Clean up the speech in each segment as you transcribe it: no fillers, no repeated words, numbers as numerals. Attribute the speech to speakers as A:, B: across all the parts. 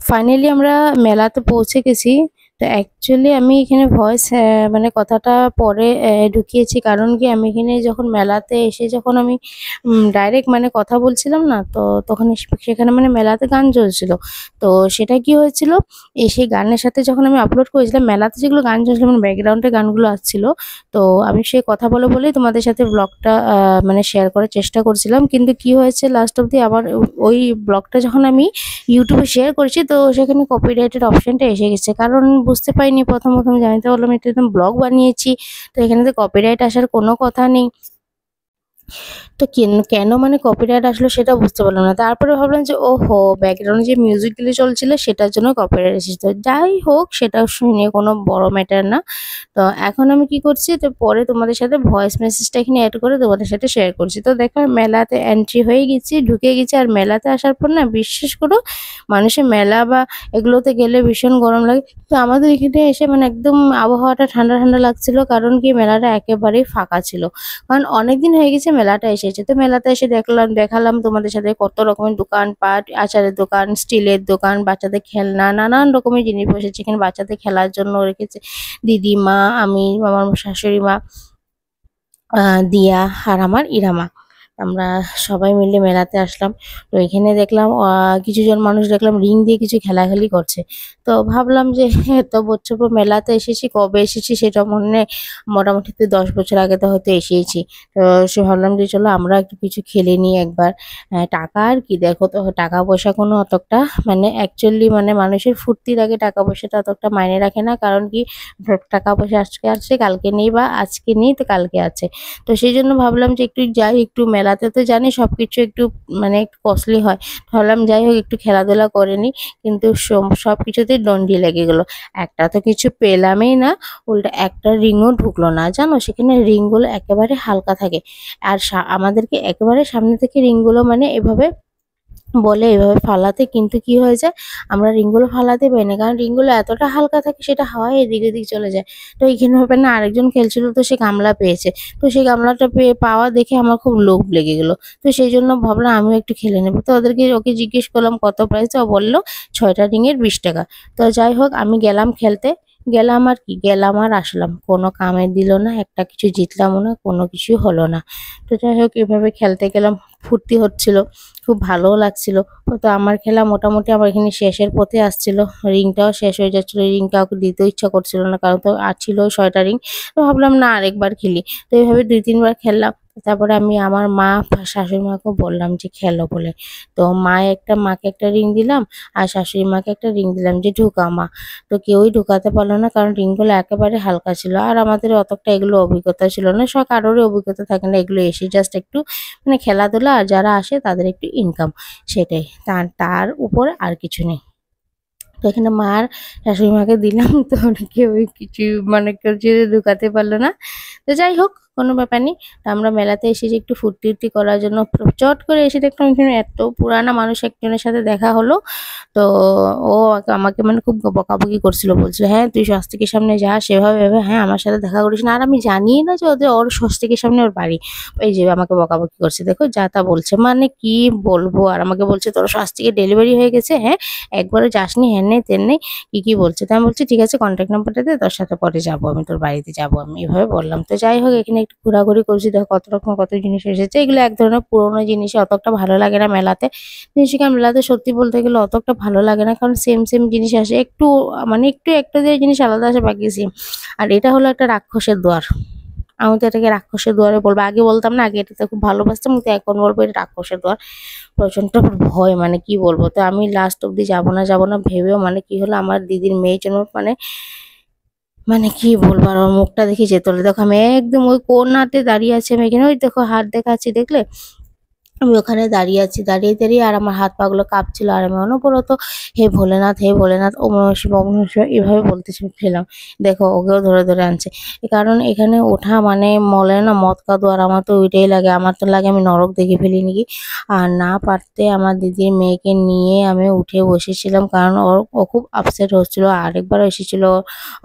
A: Finally আমরা মেলাতে পৌঁছে গেছি। তো অ্যাকচুয়ালি আমি এখানে ভয়েস মানে কথাটা পরে ঢুকিয়েছি। কারণ কি আমি এখানে যখন মেলাতে এসে যখন আমি ডাইরেক্ট মানে কথা বলছিলাম না, তো তখন সেখানে মানে মেলাতে গান চলছিল। তো সেটা কি হয়েছিল, সেই গানের সাথে যখন আমি আপলোড করেছিলাম, মেলাতে যেগুলো গান চলছিল মানে ব্যাকগ্রাউন্ডে গানগুলো আসছিল। তো আমি সেই কথা বলেই তোমাদের সাথে ব্লগটা মানে শেয়ার করার চেষ্টা করছিলাম। কিন্তু কি হয়েছে লাস্ট অব্দি আবার ওই ব্লগটা যখন আমি ইউটিউবে শেয়ার করেছি, তো সেখানে কপিরাইটের অপশনটা এসে গেছে। কারণ বুঝতে পারিনি, প্রথম জানতে পারলাম এটা একদম ব্লগ বানিয়েছি, তো এখানে তো কপিরাইট আসার কোনো কথা নেই। তো কেন মানে কপিরাইট আসলো সেটা বুঝতে পারলাম না। তারপরে ভাবলাম যে ওহো, ব্যাকগ্রাউন্ডে যে মিউজিকগুলো চলছিল সেটার জন্য কপিরাইট এসেছে। তো যাই হোক, সেটা নিয়ে কোনো বড় ম্যাটার না। তো এখন আমি কি করছি, তো পরে তোমাদের সাথে ভয়েস মেসেজটা এখানে অ্যাড করে তোমাদের সাথে শেয়ার করছি। তো দেখো মেলাতে এন্ট্রি হয়ে গেছি, ঢুকে গেছি। আর মেলাতে আসার পর না, বিশ্বাস করো, মানুষের মেলা বা এগুলোতে গেলে ভীষণ গরম লাগে। তো আমাদের এখানে এসে মানে একদম আবহাওয়াটা ঠান্ডা ঠান্ডা লাগছিল। কারণ কি মেলাটা একেবারেই ফাঁকা ছিল। কারণ অনেকদিন হয়ে গেছে মেলাটা এসেছে। তো মেলাতে এসে দেখালাম তোমাদের সাথে কত রকমের দোকানপাট, আচারের দোকান, স্টিলের দোকান, বাচ্চাদের খেলনা, নানান রকমের জিনিস বসেছে। এখানে বাচ্চাদের খেলার জন্য রেখেছে দিদিমা, আমি, আমার শাশুড়ি মা, দিয়া আর আমার ইরামা। আমরা সবাই মিলে মেলাতে আসলাম। তো এখানে দেখলাম কিছুজন মানুষ দেখলাম রিং দিয়ে কিছু খেলাখেলি করছে। তো ভাবলাম যে এত বছর পর মেলাতে এসেছি, কবে এসেছি সেটা মনে নেই। মোটামুটি তো 10 বছর আগে তো হয়তো এসেইছি। তো সে ভাবলাম যে চলো আমরা একটু কিছু খেলে নিই একবার। টাকা আর কি, দেখো তো টাকা পয়সা কোনো অতটা মানে অ্যাকচুয়ালি মানে মানুষের ফুর্তির আগে টাকা পয়সাটা অতটা মাইনে রাখে না। কারণ কি, টাকা পয়সা আজকে আছে কালকে নেই, বা আজকে নেই তো কালকে আছে। তো সেই জন্য ভাবলাম যে একটু যাই, একটু মেলাতে তো জানি সবকিছু একটু মানে একটু কস্টলি হয়। ভাবলাম যাই হোক একটু খেলাধুলা করে নিই। কিন্তু সব কিছুতেই ডন্ডি লেগে গেলো। একটা তো কিছু পেলামই না, উল্টা একটা রিংও ঢুকলো না। জানো, সেখানে রিংগুলো একেবারে হালকা থাকে। আর আমাদেরকে একেবারে সামনে থেকে রিংগুলো মানে এভাবে বলে এভাবে ফালাতে, কিন্তু কি হয়ে যায়, আমরা রিংগুলো ফালাতে পারি না। কারণ রিংগুলো এতটা হালকা থাকে, সেটা হাওয়ায় এদিক ওদিক চলে যায়। তো এইখানে হবে না, আরেকজন খেলছিল, তো সে গামলা পেয়েছে। তো সেই গামলাটা পাওয়া দেখে আমার খুব লোভ লেগে গেলো। তো সেই জন্য ভাবলাম আমিও একটু খেলে নেবো। তো ওকে জিজ্ঞেস করলাম কত প্রাইস, ও বললো 6টা রিংয়ের 20 টাকা। তো যাই হোক আমি গেলাম খেলতে। গেলাম আর কি, গেলাম আর আসলাম, কোনো কামে দিল না, একটা কিছু জিতলামও না, কোনো কিছু হলো না। তো যাই হোক এভাবে খেলতে গেলাম, ফুর্তি হচ্ছিল, খুব ভালোও লাগছিল। তো আমার খেলা মোটামুটি আমার এখানে শেষের পথে আসছিল। রিংটাও শেষ হয়ে যাচ্ছিল, রিংটা ওকে দিতেও ইচ্ছা করছিল না, কারণ তো আর ছিল 6টা রিং। তো ভাবলাম না আরেকবার খেলি। তো এইভাবে 2-3 বার খেললাম। তারপরে আমি আমার মা শাশুড়ি মাকেও বললাম যে খেলো বলে। তো মাকে একটা রিং দিলাম, আর শাশুড়ি মাকে একটা রিং দিলাম যে ঢুকা মা। তো কেউই ঢুকাতে পারলো না, কারণ রিংগুলো একেবারে হালকা ছিল। আর আমাদের অতটা এগুলো অভিজ্ঞতা ছিল না, কারোরই অভিজ্ঞতা থাকে না, এগুলো এসে জাস্ট একটু মানে খেলাধুলা, আর যারা আসে তাদের একটু ইনকাম, সেটাই। তার উপর আর কিছু নেই। তো এখানে মার শাশুড়ি মাকে দিলাম, তো কেউই কিছু মানে কেউ যে ঢুকাতে পারলো না। তো যাই হোক, কোনো ব্যাপার নেই। তো আমরা মেলাতে এসেছি একটু ফুর্তি করার জন্য। চট করে এসে দেখলাম এখানে এত পুরানা মানুষ একজনের সাথে দেখা হলো। তো ও আমাকে মানে খুব বকাবকি করছিল, বলছিল হ্যাঁ তুই স্বস্তিকের সামনে যা, সেভাবে এভাবে, হ্যাঁ আমার সাথে দেখা করিস না। আর আমি জানি না যে ওর স্বস্তিকের সামনে ওর বাড়ি। এই যে আমাকে বকাবকি করছে, দেখো যা তা বলছে, মানে কি বলবো। আর আমাকে বলছে তোর স্বস্তিকের ডেলিভারি হয়ে গেছে, হ্যাঁ একবারও যাসনি, হ্যান নেই তেন নেই, কি বলছে। তো আমি বলছি ঠিক আছে কন্ট্যাক্ট নাম্বারটা দে, তোর সাথে পরে যাবো, আমি তোর বাড়িতে যাবো, আমি এভাবে বললাম। তো যাই হোক এখানে একটু ঘোরাঘুরি করছি, দেখো কত রকম কত জিনিস এসেছে। এগুলো এক ধরনের পুরোনো জিনিস, অতটা ভালো লাগে না মেলাতে। জিনিসটা মেলাতে সত্যি বলতে গেলে অতটা ভালো লাগে না, কারণ সেম জিনিস আসে, একটু মানে একটু একটা যে জিনিস আলাদা আসে, বাকি সেম। আর এটা হলো একটা রাক্ষসের দুয়ার। আমি তো এটাকে রাক্ষসের দুয়ারে বলবো, আগে বলতাম না, আগে এটাতে খুব ভালোবাসতাম, কিন্তু এখন বলবো এটা রাক্ষসের দুয়ার। প্রচন্ড ভয়, মানে কি বলবো। তো আমি লাস্ট অব্দি যাবো না ভেবেও মানে কি হলো, আমার দিদির মেয়ের জন্য মানে মানে কি বলবো, আর ওর মুখটা দেখে যেতে হলো। দেখো আমি একদম ওই কোণাতে দাঁড়িয়ে আছি, আমি এখানে ওই দেখো হাত দেখাচ্ছি দেখলে, আমি ওখানে দাঁড়িয়ে আছি, দাঁড়িয়ে আর আমার হাত পা গুলো কাঁপছিল। আর আমি অনবরত হে ভোলেনাথ, হে ভোলেনাথ, ওম নমঃ শিবায়, ওম নমঃ শিবায় এভাবে বলতেছিলাম। দেখো ওকেও ধরে আনছে। কারণ এখানে ওঠা মানে মলে না মদ কাদু, আর আমার তো ওইটাই লাগে, আমার তো লাগে আমি নরক দেখে ফেলি নাকি। আর না পারতে আমার দিদির মেয়েকে নিয়ে আমি উঠে বসেছিলাম, কারণ ও খুব আপসেট হচ্ছিল। আরেকবার এসেছিল,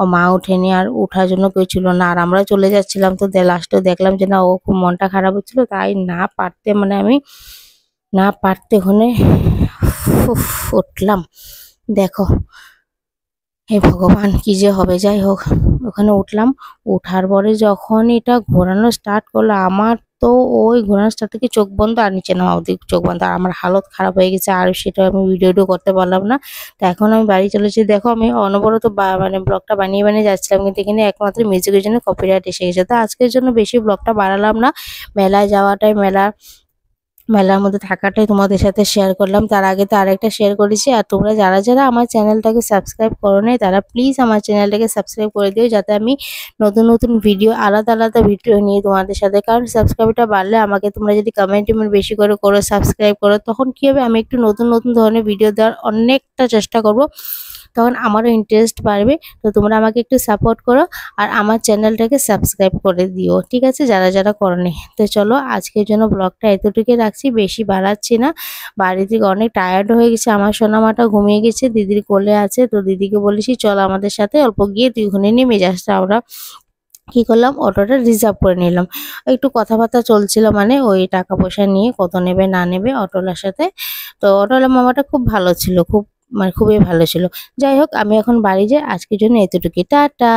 A: ও মা উঠেনি, আর উঠার জন্য কেউ ছিল না। আর আমরা চলে যাচ্ছিলাম, তো লাস্টে দেখলাম যে না, ও খুব মনটা খারাপ হচ্ছিল, তাই না পারতে মানে আমি না পারতে ওখানে উঠলাম। দেখো হে ভগবান কি যে হবে। যাই হোক ওখানে উঠলাম, ওঠার পরে যখন এটা ঘোরানো স্টার্ট করলো আমার তো ওই ঘোরানো স্টার্ট থেকে চোখ বন্ধ আর নিচে নামা অবধি চোখ বন্ধ, আর আমার হালত খারাপ হয়ে গেছে, আর সেটা আমি ভিডিও করতে পারলাম না। তো এখন আমি বাড়ি চলেছি। দেখো আমি অনবরত মানে ব্লগটা বানিয়ে বানিয়ে যাচ্ছিলাম, কিন্তু এখানে একমাত্র মিউজিকের জন্য কপিরাইট এসে গেছে। তো আজকের জন্য বেশি ব্লগটা বাড়ালাম না, মেলায় যাওয়াটাই মেলার মধ্যে থাকাটাই তোমাদের সাথে শেয়ার করলাম। তার আগে তো আরেকটা শেয়ার করেছি, আর তোমরা যারা যারা আমার চ্যানেলটাকে সাবস্ক্রাইব করো নাই তারা প্লিজ আমার চ্যানেলটাকে সাবস্ক্রাইব করে দিও, যাতে আমি নতুন নতুন ভিডিও আলাদা আলাদা ভিডিও নিয়ে তোমাদের সাথে, কারণ সাবস্ক্রাইবটা বাড়লে আমাকে তোমরা যদি কমেন্ট বেশি করে করো, সাবস্ক্রাইব করো, তখন কি হবে আমি একটু নতুন নতুন ধরনের ভিডিও দেওয়ার অনেকটা চেষ্টা করব, তখন আমারও ইন্টারেস্ট বাড়বে। তো তোমরা আমাকে একটু সাপোর্ট করো আর আমার চ্যানেলটাকে সাবস্ক্রাইব করে দিও, ঠিক আছে, যারা যারা করোনি। তো চলো আজকের জন্য ব্লগটা এতটুকুই রাখছি, বেশি বাড়াচ্ছি না। বাড়ি থেকে অনেক টায়ার্ড হয়ে গেছে, আমার সোনামাটা ঘুমিয়ে গেছে, দিদির কোলে আছে। তো দিদিকে বলেছি চল আমাদের সাথে অল্প গিয়ে তুই ওখানে নেমে যাস। তো আমরা কি করলাম, অটোটা রিজার্ভ করে নিলাম। একটু কথাবার্তা চলছিল, মানে ওই টাকা পয়সা নিয়ে কত নেবে না নেবে অটোলার সাথে। তো অটোওয়ালা মামাটা খুব ভালো ছিল, খুব মানে খুবই ভালো ছিল। যাই হোক আমি এখন বাড়ি যাই, আজকের জন্য এতটুকুই, টাটা।